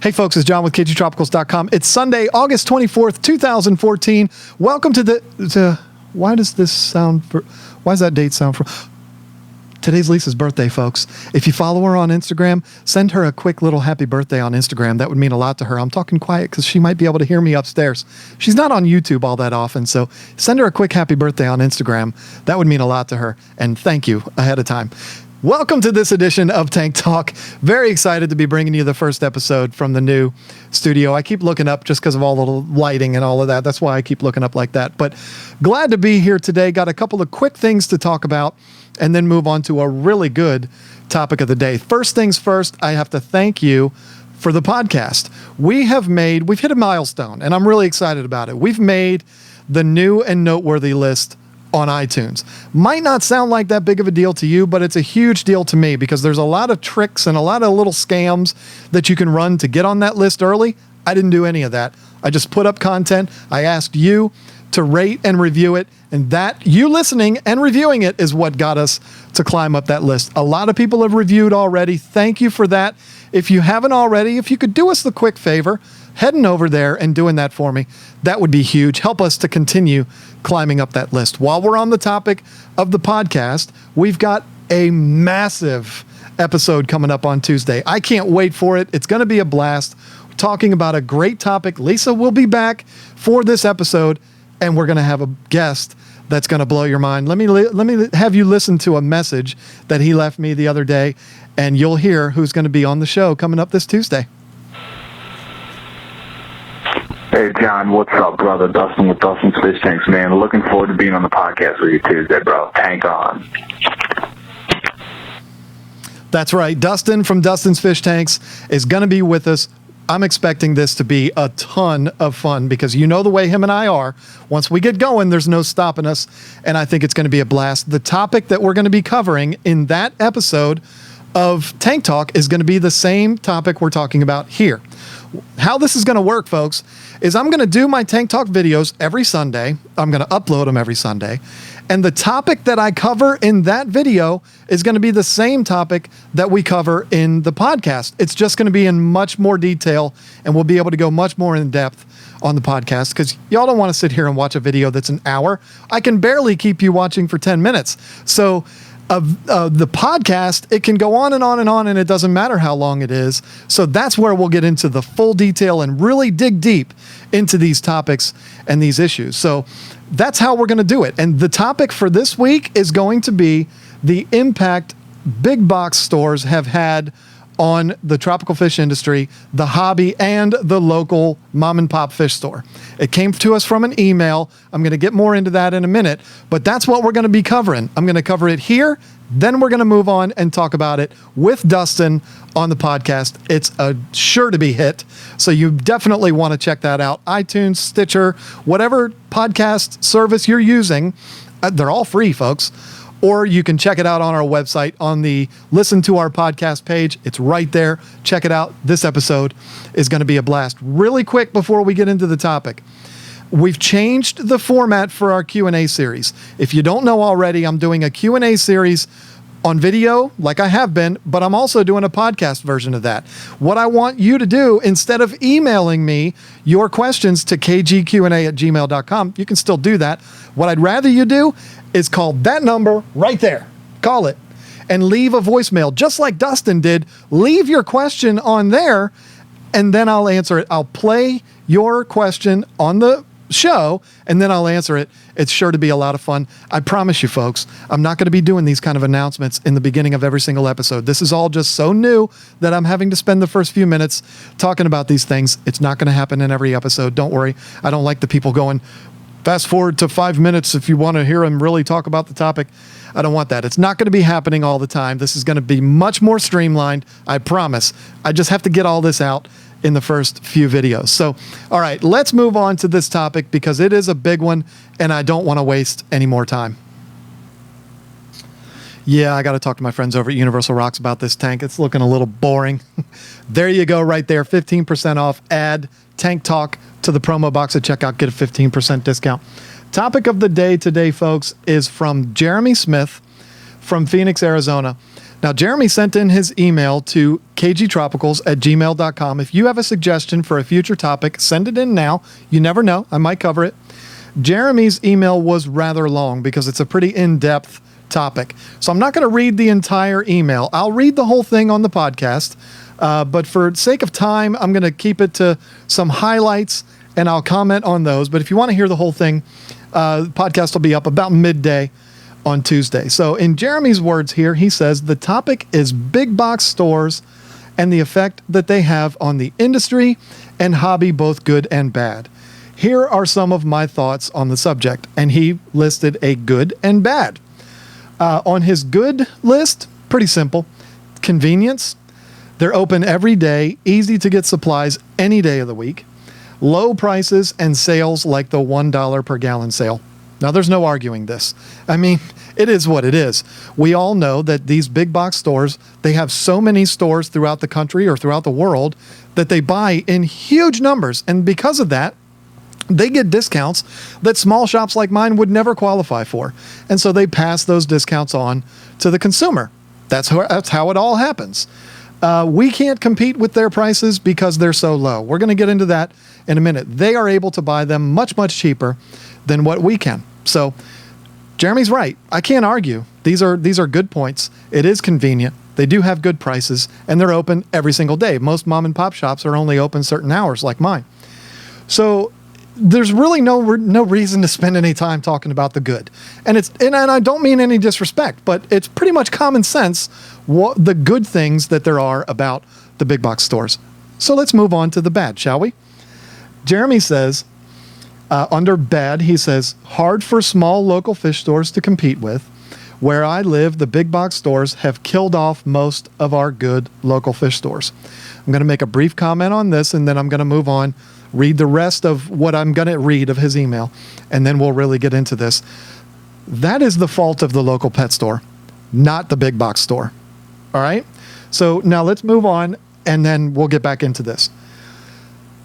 Hey folks, it's John with KGTropicals.com. It's Sunday, August 24th, 2014. Welcome to why does that date sound for? Today's Lisa's birthday, folks. If you follow her on Instagram, send her a quick little happy birthday on Instagram. That would mean a lot to her. I'm talking quiet because she might be able to hear me upstairs. She's not on YouTube all that often, so send her a quick happy birthday on Instagram. That would mean a lot to her. And thank you ahead of time. Welcome to this edition of Tank Talk. Very excited to be bringing you the first episode from the new studio. I keep looking up just because of all the lighting and all of that. That's why I keep looking up like that. But glad to be here today. Got a couple of quick things to talk about and then move on to a really good topic of the day. First things first, I have to thank you for the podcast. We've hit a milestone, and I'm really excited about it. We've made the new and noteworthy list on iTunes. Might not sound like that big of a deal to you, but it's a huge deal to me because there's a lot of tricks and a lot of little scams that you can run to get on that list early. I didn't do any of that. I just put up content. I asked you to rate and review it, and that you listening and reviewing it is what got us to climb up that list. A lot of people have reviewed already. Thank you for that. If you haven't already, if you could do us the quick favor, heading over there and doing that for me, that would be huge. Help us to continue climbing up that list. While we're on the topic of the podcast, we've got a massive episode coming up on Tuesday. I can't wait for it. It's going to be a blast. We're talking about a great topic. Lisa will be back for this episode, and we're going to have a guest that's going to blow your mind. Let me have you listen to a message that he left me the other day, and you'll hear who's going to be on the show coming up this Tuesday. Hey, John, what's up, brother? Dustin with Dustin's Fish Tanks, man. Looking forward to being on the podcast with you Tuesday, bro. Tank on. That's right. Dustin from Dustin's Fish Tanks is going to be with us. I'm expecting this to be a ton of fun because you know the way him and I are. Once we get going, there's no stopping us, and I think it's going to be a blast. The topic that we're going to be covering in that episode of Tank Talk is going to be the same topic we're talking about here. How this is going to work, folks, is I'm going to do my Tank Talk videos every Sunday. I'm going to upload them every Sunday. And the topic that I cover in that video is going to be the same topic that we cover in the podcast. It's just going to be in much more detail, and we'll be able to go much more in depth on the podcast because y'all don't want to sit here and watch a video that's an hour. I can barely keep you watching for 10 minutes. So the podcast, it can go on and on and on, and it doesn't matter how long it is. So that's where we'll get into the full detail and really dig deep into these topics and these issues. So that's how we're going to do it. And the topic for this week is going to be the impact big box stores have had on the tropical fish industry, the hobby, and the local mom and pop fish store. It came to us from an email. I'm going to get more into that in a minute, but that's what we're going to be covering. I'm going to cover it here. Then we're going to move on and talk about it with Dustin on the podcast. It's a sure to be hit. So you definitely want to check that out. iTunes, Stitcher, whatever podcast service you're using, they're all free, folks. Or you can check it out on our website on the Listen to Our Podcast page. It's right there. Check it out. This episode is going to be a blast. Really quick before we get into the topic, we've changed the format for our Q&A series. If you don't know already, I'm doing a Q&A series on video like I have been, but I'm also doing a podcast version of that. What I want you to do, instead of emailing me your questions to kgqa@gmail.com, you can still do that. What I'd rather you do is call that number right there. Call it and leave a voicemail, just like Dustin did. Leave your question on there, and then I'll answer it. I'll play your question on the show, and then I'll answer it. It's sure to be a lot of fun. I promise you, folks, I'm not going to be doing these kind of announcements in the beginning of every single episode. This is all just so new that I'm having to spend the first few minutes talking about these things. It's not going to happen in every episode. Don't worry. I don't like the people going, fast forward to 5 minutes if you want to hear him really talk about the topic. I don't want that. It's not going to be happening all the time. This is going to be much more streamlined. I promise. I just have to get all this out in the first few videos. So, all right, let's move on to this topic because it is a big one and I don't want to waste any more time. Yeah, I got to talk to my friends over at Universal Rocks about this tank. It's looking a little boring. There you go right there. 15% off. Add Tank Talk to the promo box at checkout. Get a 15% discount. Topic of the day today, folks, is from Jeremy Smith from Phoenix, Arizona. Now, Jeremy sent in his email to kgtropicals@gmail.com. If you have a suggestion for a future topic, send it in now. You never know. I might cover it. Jeremy's email was rather long because it's a pretty in-depth topic. So I'm not going to read the entire email. I'll read the whole thing on the podcast. But for sake of time, I'm going to keep it to some highlights and I'll comment on those. But if you want to hear the whole thing, the podcast will be up about midday on Tuesday. So in Jeremy's words here, he says, the topic is big box stores and the effect that they have on the industry and hobby, both good and bad. Here are some of my thoughts on the subject. And he listed a good and bad. On his good list, pretty simple. Convenience. They're open every day, easy to get supplies any day of the week. Low prices and sales like the $1 per gallon sale. Now, there's no arguing this. I mean, it is what it is. We all know that these big box stores, they have so many stores throughout the country or throughout the world that they buy in huge numbers. And because of that, they get discounts that small shops like mine would never qualify for. And so they pass those discounts on to the consumer. That's how it all happens. We can't compete with their prices because they're so low. We're going to get into that in a minute. They are able to buy them much, much cheaper than what we can. So Jeremy's right. I can't argue. These are good points. It is convenient. They do have good prices and they're open every single day. Most mom and pop shops are only open certain hours like mine. So there's really no reason to spend any time talking about the good. And I don't mean any disrespect, but it's pretty much common sense what the good things that there are about the big box stores. So let's move on to the bad, shall we? Jeremy says, under bad, he says, hard for small local fish stores to compete with. Where I live, the big box stores have killed off most of our good local fish stores. I'm going to make a brief comment on this, and then I'm going to move on, read the rest of what I'm going to read of his email, and then we'll really get into this. That is the fault of the local pet store, not the big box store. All right? So now let's move on, and then we'll get back into this.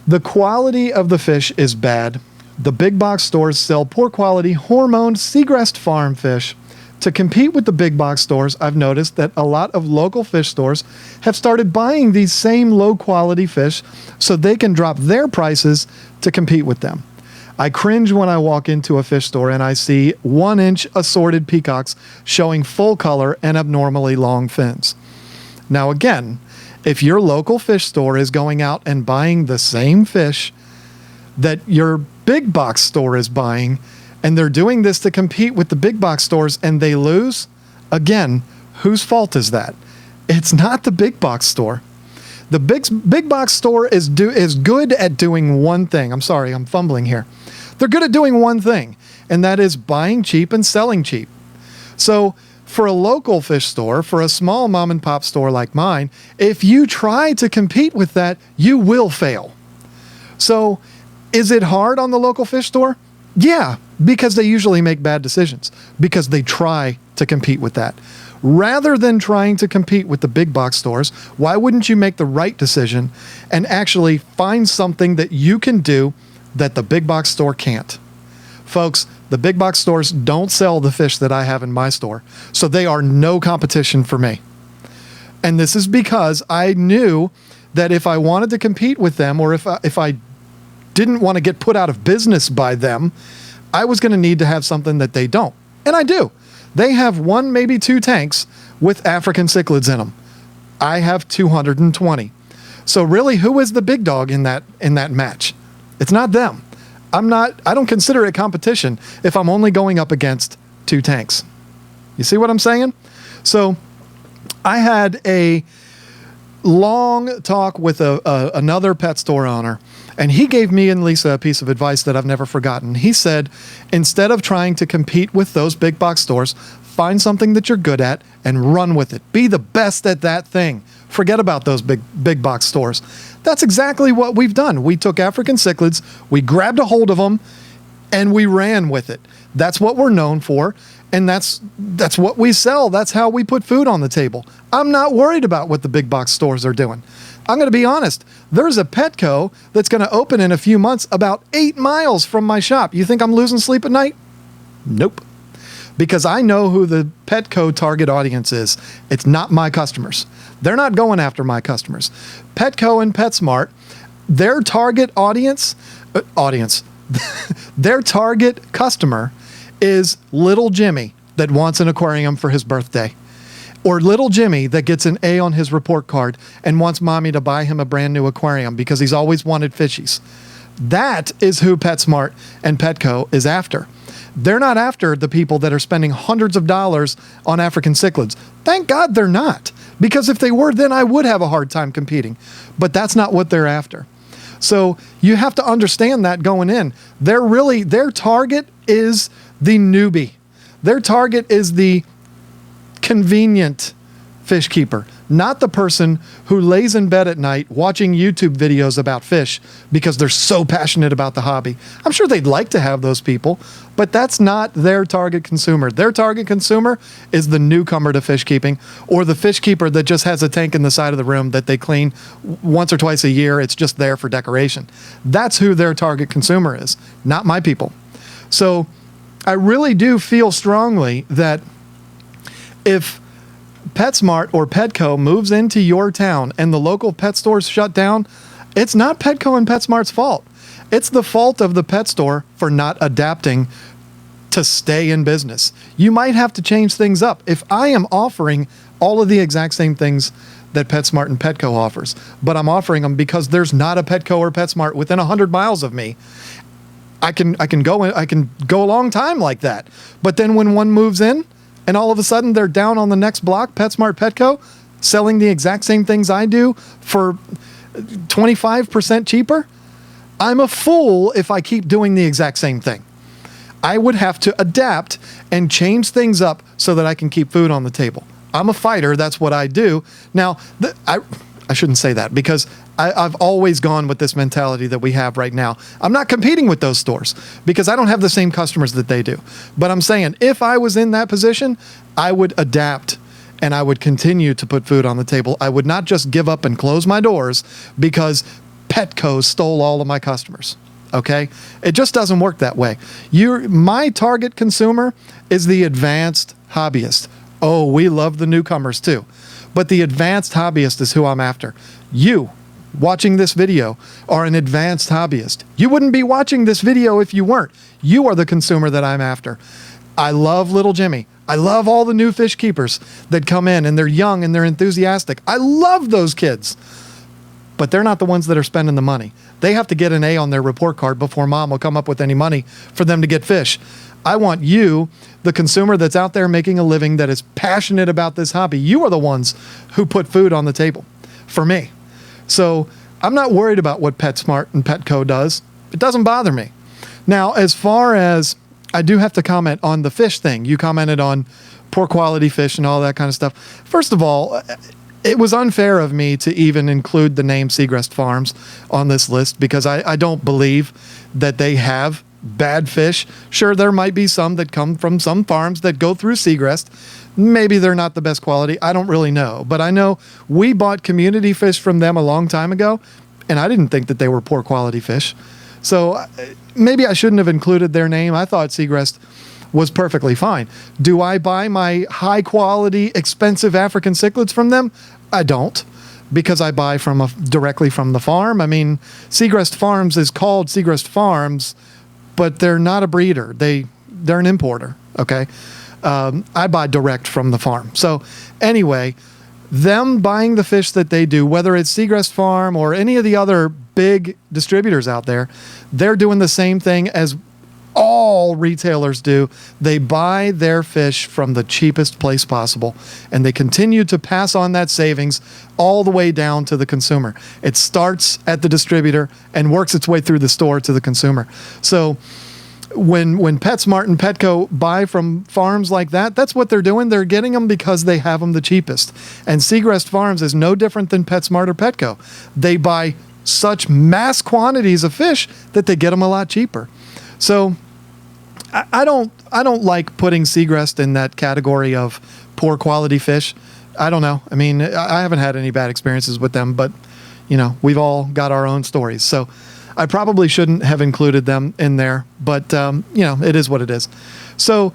The quality of the fish is bad. The big box stores sell poor quality, hormoned, seagrass farm fish. To compete with the big box stores, I've noticed that a lot of local fish stores have started buying these same low quality fish so they can drop their prices to compete with them. I cringe when I walk into a fish store and I see 1-inch assorted peacocks showing full color and abnormally long fins. Now again, if your local fish store is going out and buying the same fish that your big box store is buying, and they're doing this to compete with the big box stores and they lose, again, whose fault is that? It's not the big box store. The big box store is good at doing one thing. I'm sorry, I'm fumbling here. They're good at doing one thing, and that is buying cheap and selling cheap. So for a local fish store, for a small mom and pop store like mine, if you try to compete with that, you will fail. So is it hard on the local fish store? Yeah, because they usually make bad decisions, because they try to compete with that. Rather than trying to compete with the big box stores, why wouldn't you make the right decision and actually find something that you can do that the big box store can't? Folks, the big box stores don't sell the fish that I have in my store, so they are no competition for me. And this is because I knew that if I wanted to compete with them, or if I didn't want to get put out of business by them, I was going to need to have something that they don't. And I do. They have 1, maybe 2 tanks with African cichlids in them. I have 220. So really, who is the big dog in that match? It's not them. I don't consider it competition if I'm only going up against 2 tanks. You see what I'm saying? So I had a long talk with another pet store owner, and he gave me and Lisa a piece of advice that I've never forgotten. He said, instead of trying to compete with those big box stores, find something that you're good at and run with it. Be the best at that thing. Forget about those big box stores. That's exactly what we've done. We took African cichlids, we grabbed a hold of them, and we ran with it. That's what we're known for, and that's what we sell. That's how we put food on the table. I'm not worried about what the big box stores are doing. I'm going to be honest. There's a Petco that's going to open in a few months about 8 miles from my shop. You think I'm losing sleep at night? Nope. because I know who the Petco target audience is. It's not my customers. They're not going after my customers. Petco and PetSmart, their target audience, their target customer is little Jimmy that wants an aquarium for his birthday. Or little Jimmy that gets an A on his report card and wants mommy to buy him a brand new aquarium because he's always wanted fishies. That is who PetSmart and Petco is after. They're not after the people that are spending hundreds of dollars on African cichlids. Thank God they're not, because if they were, then I would have a hard time competing. But that's not what they're after. So you have to understand that going in. Their target is the newbie. Their target is the convenient fish keeper, not the person who lays in bed at night watching YouTube videos about fish because they're so passionate about the hobby. I'm sure they'd like to have those people, but that's not their target consumer. Their target consumer is the newcomer to fish keeping, or the fish keeper that just has a tank in the side of the room that they clean once or twice a year. It's just there for decoration. That's who their target consumer is, not my people. So I really do feel strongly that if PetSmart or Petco moves into your town and the local pet stores shut down, it's not Petco and PetSmart's fault. It's the fault of the pet store for not adapting to stay in business. You might have to change things up. If I am offering all of the exact same things that PetSmart and Petco offers, but I'm offering them because there's not a Petco or PetSmart within 100 miles of me, I can go a long time like that. But then when one moves in, and all of a sudden they're down on the next block, PetSmart, Petco, selling the exact same things I do for 25% cheaper. I'm a fool if I keep doing the exact same thing. I would have to adapt and change things up so that I can keep food on the table. I'm a fighter. That's what I do. Now, I shouldn't say that because I've always gone with this mentality that we have right now. I'm not competing with those stores because I don't have the same customers that they do. But I'm saying if I was in that position, I would adapt and I would continue to put food on the table. I would not just give up and close my doors because Petco stole all of my customers. Okay? It just doesn't work that way. My target consumer is the advanced hobbyist. Oh, we love the newcomers too. But the advanced hobbyist is who I'm after. You, watching this video, are an advanced hobbyist. You wouldn't be watching this video if you weren't. You are the consumer that I'm after. I love little Jimmy. I love all the new fish keepers that come in and they're young and they're enthusiastic. I love those kids. But they're not the ones that are spending the money. They have to get an A on their report card before mom will come up with any money for them to get fish. I want you, the consumer that's out there making a living, that is passionate about this hobby. You are the ones who put food on the table for me. So I'm not worried about what PetSmart and Petco does. It doesn't bother me. Now, as far as I do have to comment on the fish thing, you commented on poor quality fish and all that kind of stuff. First of all, it was unfair of me to even include the name Segrest Farms on this list because I don't believe that they have bad fish. Sure, there might be some that come from some farms that go through Segrest. Maybe they're not the best quality. I don't really know. But I know we bought community fish from them a long time ago, and I didn't think that they were poor quality fish. So maybe I shouldn't have included their name. I thought Segrest was perfectly fine. Do I buy my high quality, expensive African cichlids from them? I don't, because I buy directly from the farm. I mean, Segrest Farms is called Segrest Farms, but they're not a breeder. They're an importer, okay? I buy direct from the farm. So anyway, them buying the fish that they do, whether it's Segrest Farm or any of the other big distributors out there, they're doing the same thing as all retailers do. They buy their fish from the cheapest place possible, and they continue to pass on that savings all the way down to the consumer. It starts at the distributor and works its way through the store to the consumer. So when PetSmart and Petco buy from farms like that, that's what they're doing. They're getting them because they have them the cheapest. And Segrest Farms is no different than PetSmart or Petco. They buy such mass quantities of fish that they get them a lot cheaper. So I don't like putting Segrest in that category of poor quality fish. I don't know. I mean, I haven't had any bad experiences with them, but you know, we've all got our own stories. So I probably shouldn't have included them in there, but you know, it is what it is. So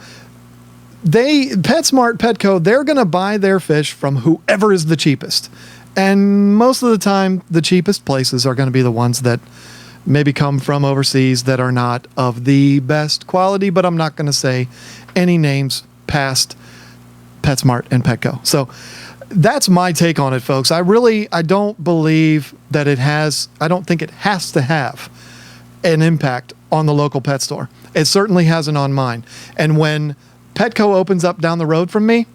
PetSmart, Petco, they're going to buy their fish from whoever is the cheapest. And most of the time, the cheapest places are going to be the ones that maybe come from overseas that are not of the best quality, but I'm not going to say any names past PetSmart and Petco. So that's my take on it, folks. I don't believe that I don't think it has to have an impact on the local pet store. It certainly hasn't on mine. And when Petco opens up down the road from me,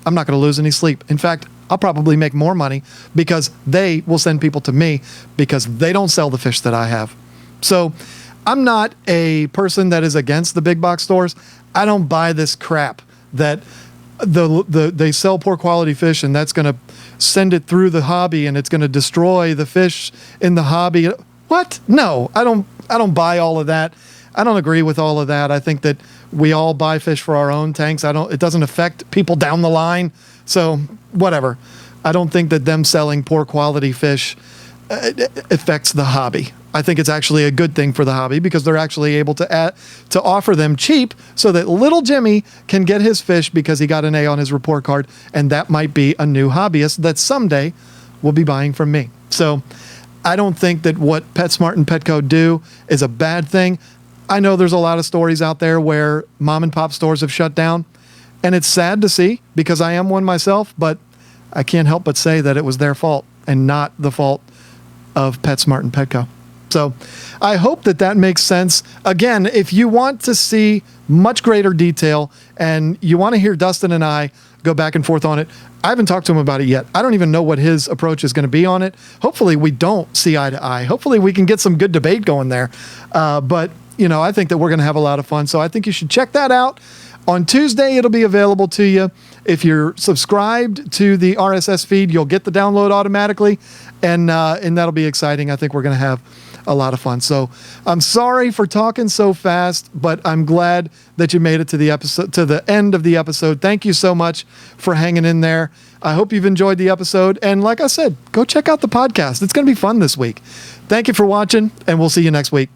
I'm not going to lose any sleep. In fact, I'll probably make more money because they will send people to me because they don't sell the fish that I have. So I'm not a person that is against the big box stores. I don't buy this crap that they sell poor quality fish and that's going to send it through the hobby and it's going to destroy the fish in the hobby. What? No, I don't buy all of that. I don't agree with all of that. I think that we all buy fish for our own tanks. It doesn't affect people down the line. So whatever. I don't think that them selling poor quality fish affects the hobby. I think it's actually a good thing for the hobby because they're actually able to offer them cheap so that little Jimmy can get his fish because he got an A on his report card. And that might be a new hobbyist that someday will be buying from me. So I don't think that what PetSmart and Petco do is a bad thing. I know there's a lot of stories out there where mom and pop stores have shut down, and it's sad to see because I am one myself, but I can't help but say that it was their fault and not the fault of PetSmart and Petco. So I hope that makes sense. Again, if you want to see much greater detail and you want to hear Dustin and I go back and forth on it, I haven't talked to him about it yet. I don't even know what his approach is going to be on it. Hopefully we don't see eye to eye. Hopefully we can get some good debate going there. But I think that we're going to have a lot of fun. So I think you should check that out. On Tuesday, it'll be available to you. If you're subscribed to the RSS feed, you'll get the download automatically. And that'll be exciting. I think we're going to have a lot of fun. So I'm sorry for talking so fast, but I'm glad that you made it to the end of the episode. Thank you so much for hanging in there. I hope you've enjoyed the episode. And like I said, go check out the podcast. It's going to be fun this week. Thank you for watching, and we'll see you next week.